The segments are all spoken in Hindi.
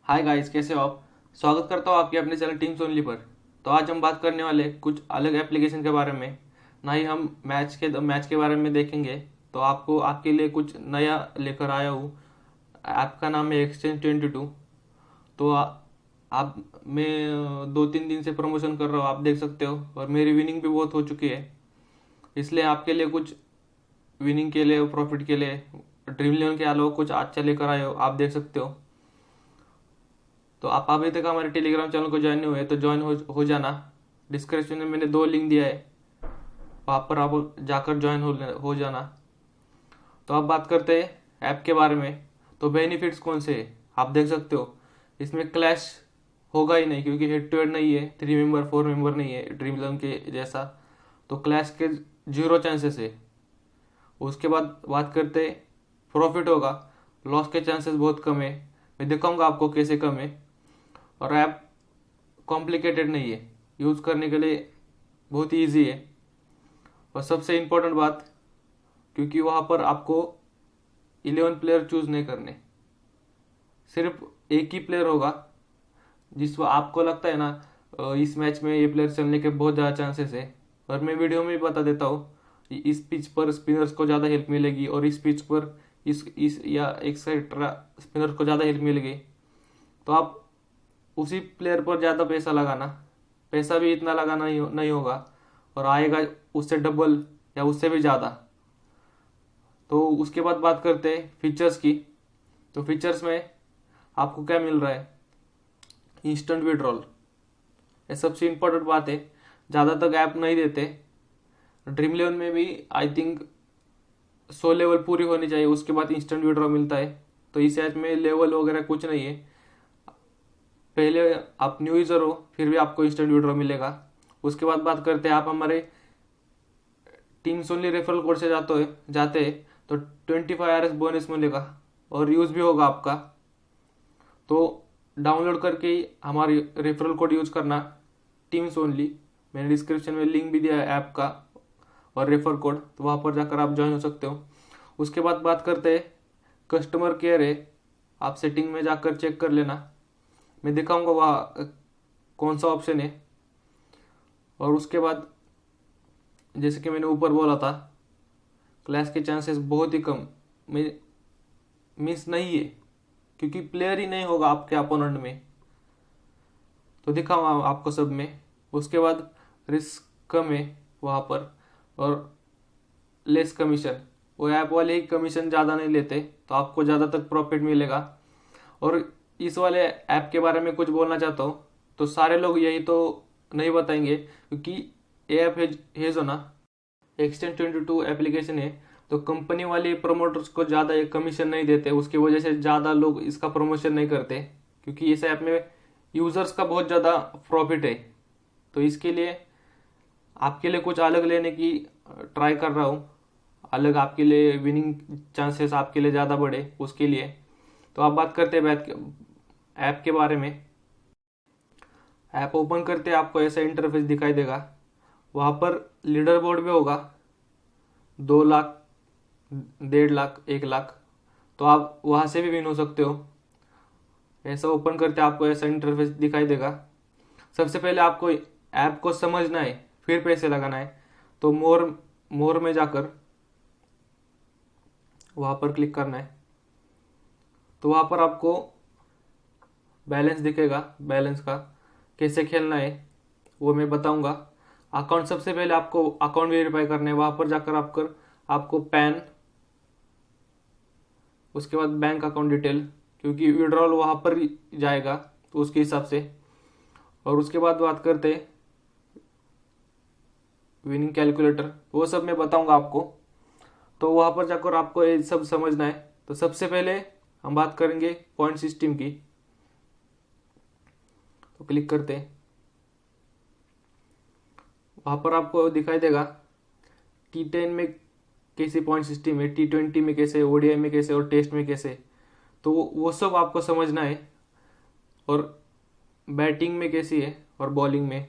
हाय गाइस, कैसे हो आप। स्वागत करता हूँ आपके अपने चैनल टीम्स ओनली पर। तो आज हम बात करने वाले कुछ अलग एप्लीकेशन के बारे में। ना ही हम मैच के बारे में देखेंगे। तो आपको आपके लिए कुछ नया लेकर आया हूँ। ऐप का नाम है Exchange 22। तो आप मैं 2-3 दिन से प्रमोशन कर रहा हूँ, आप देख सकते हो। और मेरी विनिंग भी बहुत हो चुकी है। इसलिए आपके लिए कुछ विनिंग के लिए, प्रॉफिट के लिए, ड्रीम इलेवन के अलावा कुछ अच्छा लेकर आए हो, आप देख सकते हो। तो आप अभी तक हमारे टेलीग्राम चैनल को ज्वाइन नहीं हुए तो ज्वाइन हो जाना। डिस्क्रिप्शन में मैंने 2 लिंक दिया है, वहाँ पर आप जाकर ज्वाइन हो जाना। तो अब बात करते हैं ऐप के बारे में। तो बेनिफिट्स कौन से हैं आप देख सकते हो। इसमें क्लैश होगा ही नहीं, क्योंकि हेड टू हेड नहीं है, 3 मेंबर 4 मेंबर नहीं है ड्रीम इलेवन के जैसा। तो क्लैश के 0 चांसेस है। उसके बाद बात करते प्रॉफिट होगा, लॉस के चांसेस बहुत कम है। मैं दिखाऊंगा आपको कैसे कम है। और ऐप कॉम्प्लिकेटेड नहीं है, यूज़ करने के लिए बहुत ही ईजी है। और सबसे इम्पोर्टेंट बात, क्योंकि वहाँ पर आपको 11 प्लेयर चूज नहीं करने, सिर्फ एक ही प्लेयर होगा। जिस आपको लगता है ना इस मैच में ये प्लेयर चलने के बहुत ज़्यादा चांसेस है। और मैं वीडियो में भी बता देता हूँ, इस पिच पर स्पिनर्स को ज़्यादा हेल्प मिलेगी, और इस पिच पर इस या एक्सेट्रा स्पिनर को ज़्यादा हेल्प मिलेगी। तो आप उसी प्लेयर पर ज़्यादा पैसा लगाना। पैसा भी इतना लगाना नहीं होगा, और आएगा उससे डबल या उससे भी ज़्यादा। तो उसके बाद बात करते हैं फीचर्स की। तो फीचर्स में आपको क्या मिल रहा है, इंस्टेंट विड्रॉल। ये सबसे इम्पोर्टेंट बात है, ज़्यादा तक ऐप नहीं देते। ड्रीम इलेवन में भी आई थिंक 100 लेवल पूरी होनी चाहिए, उसके बाद इंस्टेंट विड्रॉ मिलता है। तो इस ऐप में लेवल वगैरह कुछ नहीं है। पहले आप न्यू यूज़र हो फिर भी आपको इंस्टेंट विड्रॉ मिलेगा। उसके बाद बात करते हैं, आप हमारे टीम्स ओनली रेफरल कोड से जाते हैं तो 25 RS बोनस मिलेगा, और यूज़ भी होगा आपका। तो डाउनलोड करके ही हमारी रेफरल कोड यूज करना, टीम्स ओनली। मैंने डिस्क्रिप्शन में लिंक भी दिया है ऐप का और रेफर कोड, तो वहाँ पर जाकर आप ज्वाइन हो सकते हो। उसके बाद बात करते हैं कस्टमर केयर है, आप सेटिंग में जाकर चेक कर लेना। मैं दिखाऊंगा वहाँ कौन सा ऑप्शन है। और उसके बाद जैसे कि मैंने ऊपर बोला था, क्लैश के चांसेस बहुत ही कम में मिस नहीं है, क्योंकि प्लेयर ही नहीं होगा आपके अपोनेंट में। तो दिखाऊंगा आपको सब में। उसके बाद रिस्क कम है वहाँ पर, और लेस कमीशन। वो ऐप वाले ही कमीशन ज़्यादा नहीं लेते, तो आपको ज़्यादा तक प्रॉफिट मिलेगा। और इस वाले ऐप के बारे में कुछ बोलना चाहता हूँ। तो सारे लोग यही तो नहीं बताएंगे, क्योंकि ये ऐप है जो ना Exchange 22 एप्लीकेशन है, तो कंपनी वाले प्रमोटर्स को ज़्यादा कमीशन नहीं देते। उसकी वजह से ज़्यादा लोग इसका प्रमोशन नहीं करते, क्योंकि इस ऐप में यूज़र्स का बहुत ज़्यादा प्रॉफिट है। तो इसके लिए आपके लिए कुछ अलग लेने की ट्राई कर रहा हूँ। अलग आपके लिए विनिंग चांसेस आपके लिए ज़्यादा बढ़े उसके लिए। तो आप बात करते हैं ऐप के बारे में। ऐप ओपन करते आपको ऐसा इंटरफेस दिखाई देगा। वहाँ पर लीडर बोर्ड भी होगा, 2 लाख, 1.5 लाख, 1 लाख। तो आप वहाँ से भी विन हो सकते हो। ऐसा ओपन करते आपको ऐसा इंटरफेस दिखाई देगा। सबसे पहले आपको ऐप को समझना है, फिर पैसे लगाना है। तो मोर में जाकर वहाँ पर क्लिक करना है। तो वहाँ पर आपको बैलेंस दिखेगा, बैलेंस का कैसे खेलना है वो मैं बताऊंगा। अकाउंट सबसे पहले आपको अकाउंट वेरीफाई करना है, वहाँ पर जाकर आपको पैन, उसके बाद बैंक अकाउंट डिटेल, क्योंकि विड्रॉल वहाँ पर ही जाएगा तो उसके हिसाब से। और उसके बाद बात करते हैं विनिंग कैलकुलेटर, वो सब मैं बताऊंगा आपको। तो वहाँ पर जाकर आपको ये सब समझना है। तो सबसे पहले हम बात करेंगे पॉइंट सिस्टम की। तो क्लिक करते हैं, वहाँ पर आपको दिखाई देगा T10 में कैसे पॉइंट सिस्टम है, T20 में कैसे, ODI में कैसे, और टेस्ट में कैसे। तो वो सब आपको समझना है। और बैटिंग में कैसी है और बॉलिंग में।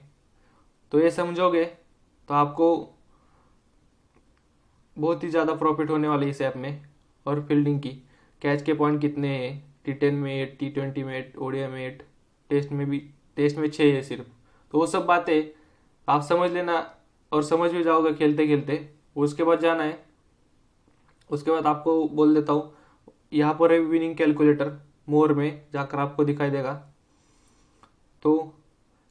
तो ये समझोगे तो आपको बहुत ही ज़्यादा प्रॉफिट होने वाली है इस ऐप में। और फील्डिंग की, कैच के पॉइंट कितने हैं, T10 में 8, T20 में 8, ओडीआई में 8, टेस्ट में 6 है सिर्फ। तो वो सब बातें आप समझ लेना और समझ भी जाओगे खेलते खेलते। उसके बाद जाना है, उसके बाद आपको बोल देता हूँ, यहाँ पर है विनिंग कैलकुलेटर, मोर में जाकर आपको दिखाई देगा। तो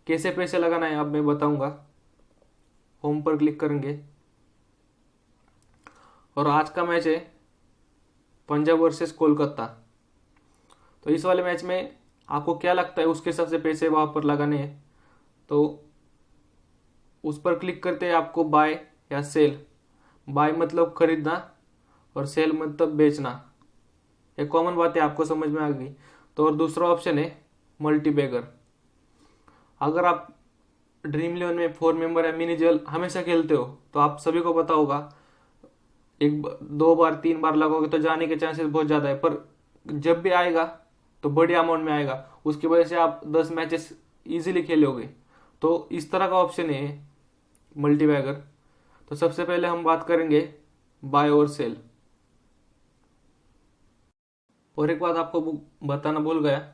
कैसे पैसे लगाना है अब मैं बताऊंगा। होम पर क्लिक करेंगे और आज का मैच है पंजाब वर्सेस कोलकाता। तो इस वाले मैच में आपको क्या लगता है उसके हिसाब से पैसे वहां पर लगाने हैं। तो उस पर क्लिक करते हैं आपको बाय या सेल। बाय मतलब खरीदना और सेल मतलब बेचना। ये कॉमन बात है, आपको समझ में आ गई। तो और दूसरा ऑप्शन है मल्टीबैगर। अगर आप ड्रीम इलेवन में 4 मेंबर या मिनी जेल हमेशा खेलते हो तो आप सभी को पता होगा, एक 2 बार 3 बार लगोगे तो जाने के चांसेस बहुत ज़्यादा है, पर जब भी आएगा तो बड़ी अमाउंट में आएगा। उसकी वजह से आप 10 मैचेस इजीली खेलोगे। तो इस तरह का ऑप्शन है मल्टीबैगर। तो सबसे पहले हम बात करेंगे बाय और सेल। और एक बात आपको बताना भूल गया,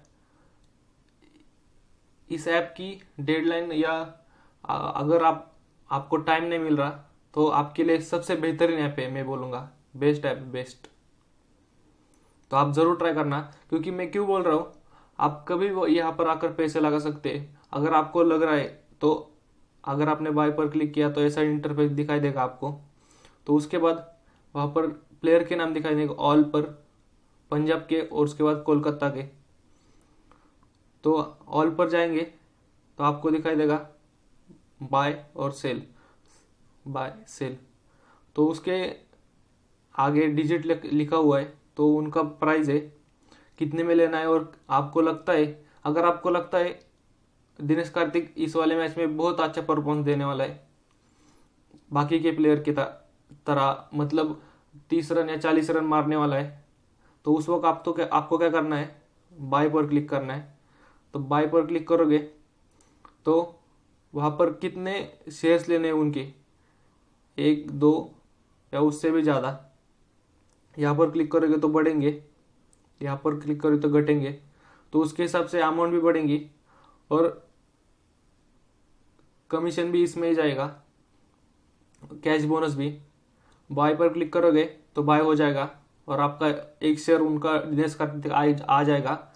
इस ऐप की डेडलाइन या अगर आपको टाइम नहीं मिल रहा तो आपके लिए सबसे बेहतरीन ऐप है, मैं बोलूँगा बेस्ट ऐप, बेस्ट। तो आप ज़रूर ट्राई करना। क्योंकि मैं क्यों बोल रहा हूँ, आप कभी वो यहाँ पर आकर पैसे लगा सकते हैं अगर आपको लग रहा है। तो अगर आपने बाय पर क्लिक किया तो ऐसा इंटरफेस दिखाई देगा आपको। तो उसके बाद वहाँ पर प्लेयर के नाम दिखाई देंगे, ऑल पर पंजाब के और उसके बाद कोलकाता के। तो ऑल पर जाएंगे तो आपको दिखाई देगा बाय और सेल, बाय सेल। तो उसके आगे डिजिट लिखा हुआ है, तो उनका प्राइस है कितने में लेना है। और आपको लगता है, अगर आपको लगता है दिनेश कार्तिक इस वाले मैच में बहुत अच्छा परफॉर्मेंस देने वाला है बाकी के प्लेयर की तरह, मतलब 30 रन या 40 रन मारने वाला है, तो उस वक्त आपको क्या करना है, बाय पर क्लिक करना है। तो बाय पर क्लिक करोगे तो वहाँ पर कितने शेयर्स लेने हैं उनके, 1 2 या उससे भी ज़्यादा। यहाँ पर क्लिक करोगे तो बढ़ेंगे, यहाँ पर क्लिक करोगे तो घटेंगे। तो उसके हिसाब से अमाउंट भी बढ़ेंगी और कमीशन भी इसमें ही जाएगा, कैश बोनस भी। बाय पर क्लिक करोगे तो बाय हो जाएगा और आपका 1 शेयर उनका दिनेश कार्तिक आ जाएगा।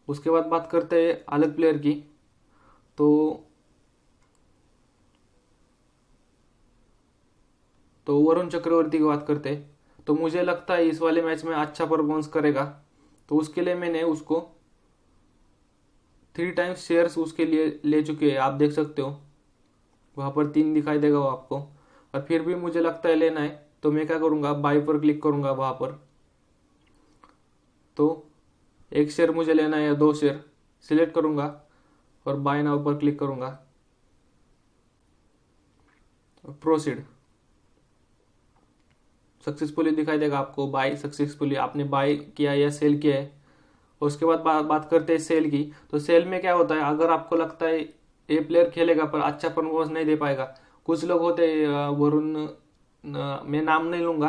उसके बाद बात करते हैं अलग प्लेयर की। तो वरुण चक्रवर्ती की बात करते हैं। तो मुझे लगता है इस वाले मैच में अच्छा परफॉर्मेंस करेगा। तो उसके लिए मैंने उसको 3 टाइम्स शेयर्स उसके लिए ले चुके हैं, आप देख सकते हो वहाँ पर 3 दिखाई देगा वो आपको। और फिर भी मुझे लगता है लेना है तो मैं क्या करूँगा, बाय पर क्लिक करूँगा वहाँ पर। तो 1 शेयर मुझे लेना है या 2 शेयर सिलेक्ट करूँगा और बाय नाउ पर क्लिक करूँगा, प्रोसीड। सक्सेसफुली दिखाई देगा आपको, बाय सक्सेसफुली, आपने बाय किया या सेल किया है। उसके बाद बात करते हैं सेल की। तो सेल में क्या होता है, अगर आपको लगता है ये प्लेयर खेलेगा पर अच्छा परफॉर्मेंस नहीं दे पाएगा, कुछ लोग होते हैं वरुण, मैं नाम नहीं लूँगा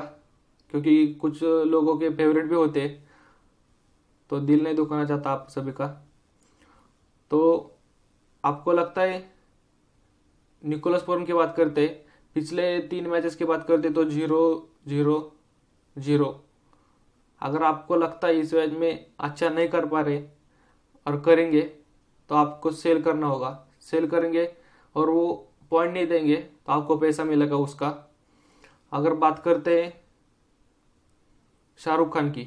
क्योंकि कुछ लोगों के फेवरेट भी होते हैं, तो दिल नहीं दुखाना चाहता आप सभी का। तो आपको लगता है निकोलस पूरन की बात करते हैं, पिछले 3 मैचेस की बात करते तो 0-0-0। अगर आपको लगता है इस मैच में अच्छा नहीं कर पा रहे और करेंगे तो आपको सेल करना होगा। सेल करेंगे और वो पॉइंट नहीं देंगे तो आपको पैसा मिलेगा उसका। अगर बात करते हैं शाहरुख खान की,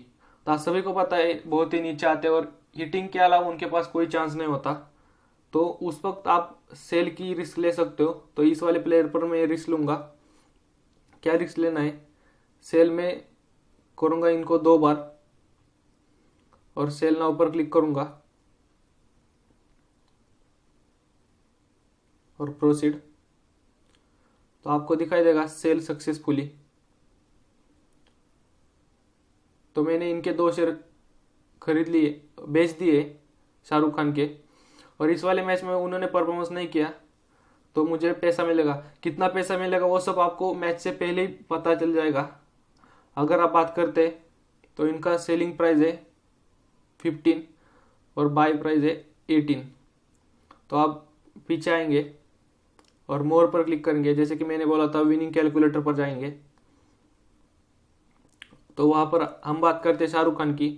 तो आप सभी को पता है बहुत ही नीचे आते हैं और हिटिंग के अलावा उनके पास कोई चांस नहीं होता। तो उस वक्त आप सेल की रिस्क ले सकते हो। तो इस वाले प्लेयर पर मैं रिस्क लूंगा। क्या रिस्क लेना है, सेल में करूंगा इनको 2 बार और सेल नाउ पर क्लिक करूंगा और प्रोसीड। तो आपको दिखाई देगा सेल सक्सेसफुली। तो मैंने इनके 2 शेयर खरीद लिए, बेच दिए शाहरुख खान के। और इस वाले मैच में उन्होंने परफॉर्मेंस नहीं किया तो मुझे पैसा मिलेगा। कितना पैसा मिलेगा वो सब आपको मैच से पहले ही पता चल जाएगा। अगर आप बात करते तो इनका सेलिंग प्राइस है 15 और बाय प्राइस है 18। तो आप पीछे आएंगे और मोर पर क्लिक करेंगे, जैसे कि मैंने बोला था विनिंग कैलकुलेटर पर जाएंगे। तो वहाँ पर हम बात करते हैं शाहरुख खान की,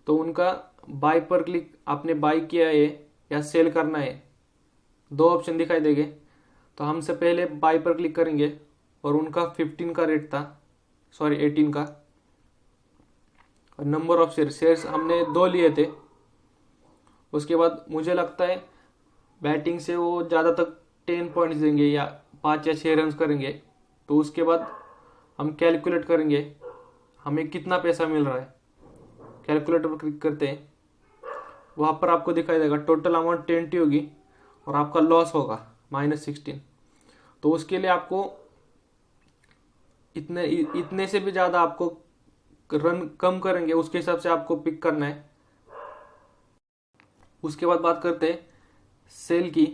तो उनका बाय पर क्लिक, आपने बाय किया है या सेल करना है, दो ऑप्शन दिखाई देंगे। तो हमसे पहले बाय पर क्लिक करेंगे और उनका 15 का रेट था, सॉरी 18 का। और नंबर ऑफ शेयर्स हमने 2 लिए थे। उसके बाद मुझे लगता है बैटिंग से वो ज़्यादा तक 10 पॉइंट्स देंगे या 5 या 6 रन करेंगे। तो उसके बाद हम कैलकुलेट करेंगे हमें कितना पैसा मिल रहा है। कैलकुलेटर पर क्लिक करते हैं, वहाँ पर आपको दिखाई देगा टोटल अमाउंट 20 होगी और आपका लॉस होगा -16। तो उसके लिए आपको इतने से भी ज़्यादा आपको रन कम करेंगे, उसके हिसाब से आपको पिक करना है। उसके बाद बात करते हैं सेल की,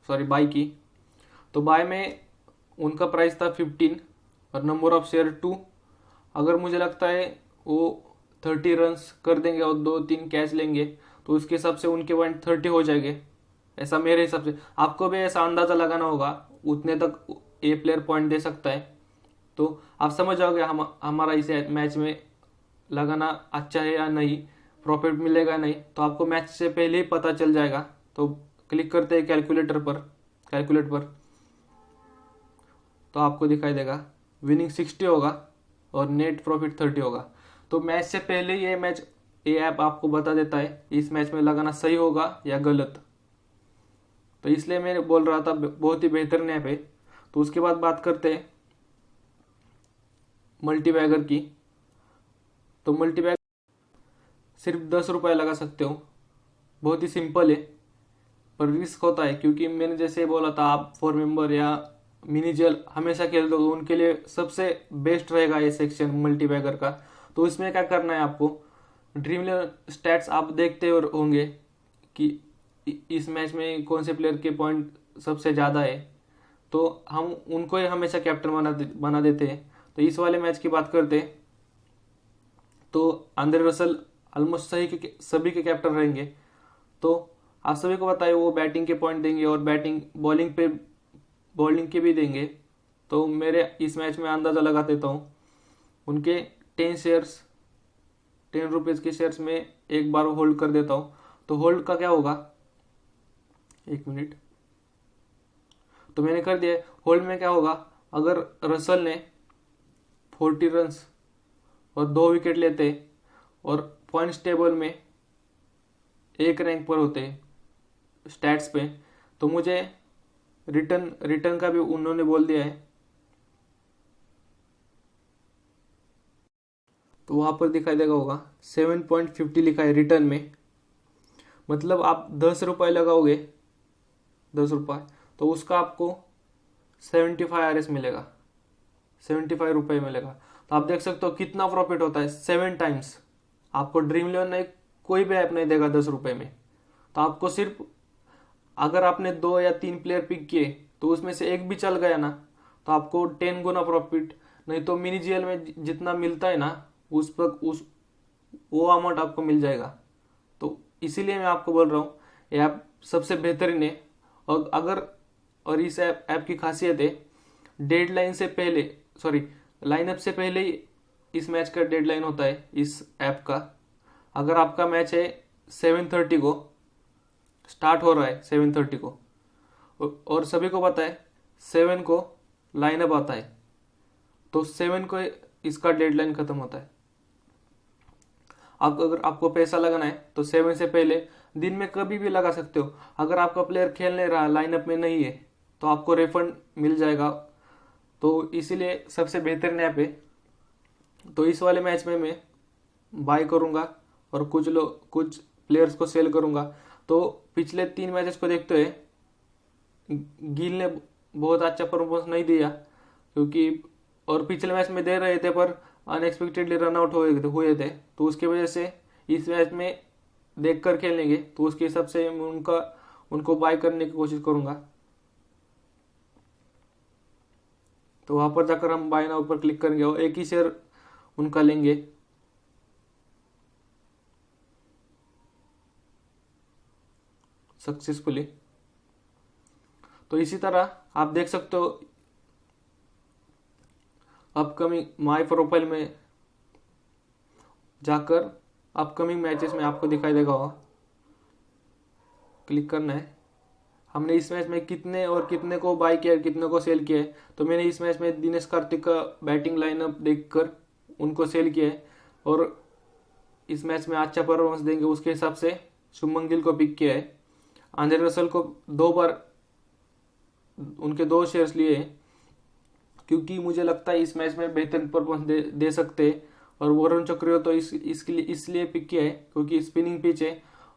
सॉरी बाय की। तो बाय में उनका प्राइस था 15 और नंबर ऑफ शेयर 2। अगर मुझे लगता है वो 30 रन्स कर देंगे और 2-3 कैच लेंगे, तो उसके हिसाब से उनके पॉइंट 30 हो जाएंगे, ऐसा मेरे हिसाब से। आपको भी ऐसा अंदाज़ा लगाना होगा उतने तक ए प्लेयर पॉइंट दे सकता है। तो आप समझ जाओगे हमारा इसे मैच में लगाना अच्छा है या नहीं, प्रॉफिट मिलेगा नहीं, तो आपको मैच से पहले ही पता चल जाएगा। तो क्लिक करते हैं कैलकुलेट पर, तो आपको दिखाई देगा विनिंग 60 होगा और नेट प्रॉफिट 30 होगा। तो मैच से पहले ये ऐप आपको बता देता है इस मैच में लगाना सही होगा या गलत। तो इसलिए मैं बोल रहा था बहुत ही बेहतरीन ऐप है। तो उसके बाद बात करते हैं मल्टीबैगर की। तो मल्टीबैगर सिर्फ 10 रुपये लगा सकते हो, बहुत ही सिंपल है, पर रिस्क होता है क्योंकि मैंने जैसे बोला था आप 4 मेंबर या मिनी जेल हमेशा खेलते हो, तो उनके लिए सबसे बेस्ट रहेगा ये सेक्शन मल्टीबैगर का। तो इसमें क्या करना है आपको, ड्रीम 11 स्टैट्स आप देखते होंगे कि इस मैच में कौन से प्लेयर के पॉइंट सबसे ज़्यादा है, तो हम उनको ही हमेशा कैप्टन बना देते हैं। तो इस वाले मैच की बात करते हैं तो आंद्रे रसल ऑलमोस्ट सभी के कैप्टन रहेंगे। तो आप सभी को बताइए वो बैटिंग के पॉइंट देंगे और बॉलिंग के भी देंगे। तो मेरे इस मैच में अंदाज़ा लगा देता हूँ, उनके 10 रुपीज़ के शेयर्स में एक बार होल्ड कर देता हूँ। तो होल्ड का क्या होगा, 1 मिनट, तो मैंने कर दिया। होल्ड में क्या होगा, अगर रसल ने 40 रन्स और 2 विकेट लेते और पॉइंट्स टेबल में 1 रैंक पर होते स्टैट्स पे, तो मुझे रिटर्न का भी उन्होंने बोल दिया है। तो वहाँ पर दिखाई देगा होगा 7.50 लिखा है रिटर्न में। मतलब आप 10 रुपये लगाओगे, 10 रुपये, तो उसका आपको 75 RS मिलेगा, 75 रुपये मिलेगा। तो आप देख सकते हो कितना प्रॉफिट होता है, 7 टाइम्स। आपको ड्रीम 11 नहीं, कोई भी ऐप नहीं देगा 10 रुपये में। तो आपको सिर्फ अगर आपने 2 या 3 प्लेयर पिक किए तो उसमें से एक भी चल गया ना, तो आपको 10 गुना प्रॉफिट, नहीं तो मिनी जीएल में जितना मिलता है ना उस वो अमाउंट आपको मिल जाएगा। तो इसीलिए मैं आपको बोल रहा हूँ ये ऐप सबसे बेहतरीन है। और इस ऐप की खासियत है डेडलाइन से पहले, सॉरी लाइनअप से पहले ही इस मैच का डेडलाइन होता है इस ऐप का। अगर आपका मैच है 7:30 को, स्टार्ट हो रहा है 7:30 को, और सभी को पता है 7 को लाइनअप आता है, तो 7 को इसका डेडलाइन खत्म होता है। अगर आपको पैसा लगाना है तो 7 से पहले दिन में कभी भी लगा सकते हो। अगर आपका प्लेयर खेल नहीं रहा, लाइनअप में नहीं है, तो आपको रिफंड मिल जाएगा। तो इसीलिए सबसे बेहतरीन ऐप है। तो इस वाले मैच में मैं बाय करूंगा और कुछ प्लेयर्स को सेल करूंगा। तो पिछले 3 मैचेस को देखते हुए गिल ने बहुत अच्छा परफॉर्मेंस नहीं दिया, क्योंकि और पिछले मैच में दे रहे थे पर अनएक्सपेक्टेडली रन आउट हुए थे। तो उसकी वजह से इस मैच में देख कर खेलेंगे, तो उसके हिसाब से मैं उनको बाय करने की कोशिश करूंगा। तो वहाँ पर जाकर हम बाय नाउ पर क्लिक करेंगे और एक ही शेयर उनका लेंगे। सक्सेसफुली। तो इसी तरह आप देख सकते हो अपकमिंग माय प्रोफाइल में जाकर अपकमिंग मैचेस में आपको दिखाई देगा, क्लिक करना है। हमने इस मैच में कितने और कितने को बाय किया, कितने को सेल किया है। तो मैंने इस मैच में दिनेश कार्तिक का बैटिंग लाइनअप देखकर उनको सेल किया है और इस मैच में अच्छा परफॉर्मेंस देंगे उसके हिसाब से शुभमन गिल को पिक किया है। आंद्रे रसल को 2 बार उनके 2 शेयर्स लिए हैं क्योंकि मुझे लगता है इस मैच में बेहतर परफॉर्मेंस दे सकते हैं। और वरुण चक्रवर्ती तो इसलिए पिक किया है क्योंकि स्पिनिंग पिच है,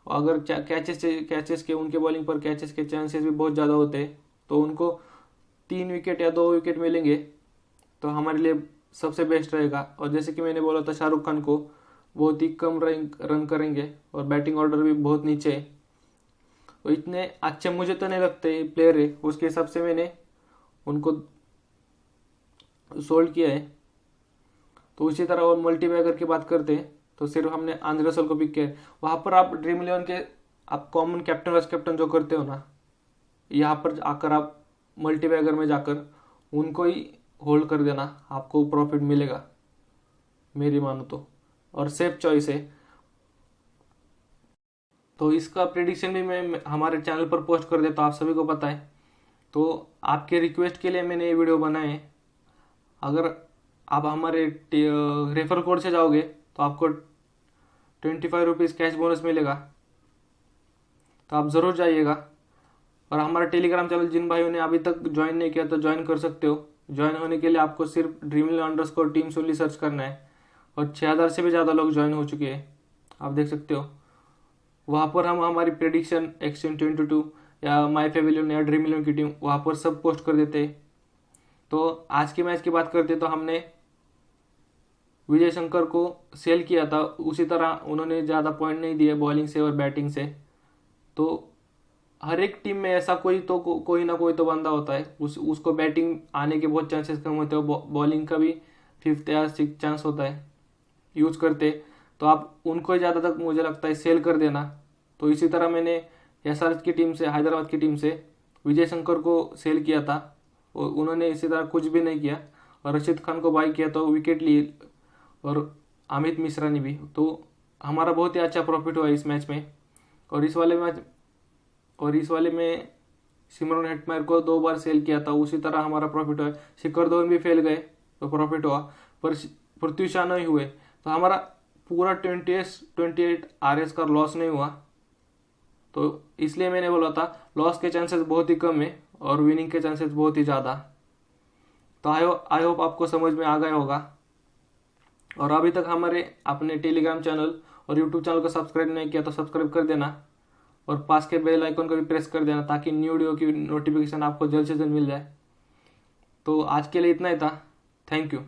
अगर कैचेस के उनके बॉलिंग पर कैचेस के चांसेस भी बहुत ज़्यादा होते हैं, तो उनको 3 विकेट या 2 विकेट मिलेंगे तो हमारे लिए सबसे बेस्ट रहेगा। और जैसे कि मैंने बोला था शाहरुख खान को बहुत ही कम रन करेंगे और बैटिंग ऑर्डर भी बहुत नीचे है, तो इतने अच्छे मुझे तो नहीं लगते प्लेयर है, उसके हिसाब से मैंने उनको सोल्ड किया है। तो इसी तरह और मल्टीबैगर की बात करते हैं तो सिर्फ हमने आंद्रे रसल को पिक किया है। वहाँ पर आप ड्रीम 11 के आप कॉमन कैप्टन वाइस कैप्टन जो करते हो ना, यहाँ पर आकर आप मल्टीबैगर में जाकर उनको ही होल्ड कर देना, आपको प्रॉफिट मिलेगा मेरी मानो तो, और सेफ चॉइस है। तो इसका प्रेडिक्शन भी मैं हमारे चैनल पर पोस्ट कर देता हूँ, आप सभी को पता है। तो आपके रिक्वेस्ट के लिए मैंने ये वीडियो बनाए हैं। अगर आप हमारे रेफर कोड से जाओगे तो आपको 25 रुपीज़ कैश बोनस मिलेगा, तो आप ज़रूर जाइएगा। और हमारा टेलीग्राम चैनल जिन भाइयों ने अभी तक ज्वाइन नहीं किया तो ज्वाइन कर सकते हो। ज्वाइन होने के लिए आपको सिर्फ @teams only सर्च करना है और 6000 से भी ज़्यादा लोग ज्वाइन हो चुके हैं, आप देख सकते हो। वहाँ पर हम हमारी प्रेडिक्शन एक्सचेंज 22 या माई पेविलियन या ड्रीम 11 की टीम वहाँ पर सब पोस्ट कर देते हैं। तो आज के मैच की बात करते तो हमने विजय शंकर को सेल किया था, उसी तरह उन्होंने ज़्यादा पॉइंट नहीं दिए बॉलिंग से और बैटिंग से। तो हर एक टीम में ऐसा कोई ना कोई तो बंदा होता है, उसको बैटिंग आने के बहुत चांसेस कम होते हैं, बॉलिंग का भी 5th या 6th चांस होता है यूज़ करते। तो आप उनको ही ज़्यादा तक मुझे लगता है सेल कर देना। तो इसी तरह मैंने एसआरएच की टीम से, हैदराबाद की टीम से विजय शंकर को सेल किया था और उन्होंने इसी तरह कुछ भी नहीं किया, और रशीद खान को बाई किया तो विकेट लिए, और अमित मिश्रा ने भी। तो हमारा बहुत ही अच्छा प्रॉफिट हुआ इस मैच में। और इस वाले में सिमरन हेटमायर को 2 बार सेल किया था, उसी तरह हमारा प्रॉफिट हुआ। शिखर धवन भी फेल गए तो प्रॉफिट हुआ, पर पृथ्वी शा नहीं हुए तो हमारा पूरा 28 RS का लॉस नहीं हुआ। तो इसलिए मैंने बोला था लॉस के चांसेस बहुत ही कम है और विनिंग के चांसेस बहुत ही ज़्यादा। तो आई होप आपको समझ में आ गया होगा। और अभी तक हमारे अपने टेलीग्राम चैनल और यूट्यूब चैनल को सब्सक्राइब नहीं किया तो सब्सक्राइब कर देना और पास के बेल आइकन को भी प्रेस कर देना ताकि न्यू वीडियो की नोटिफिकेशन आपको जल्द से जल्द मिल जाए। तो आज के लिए इतना ही था। Thank you.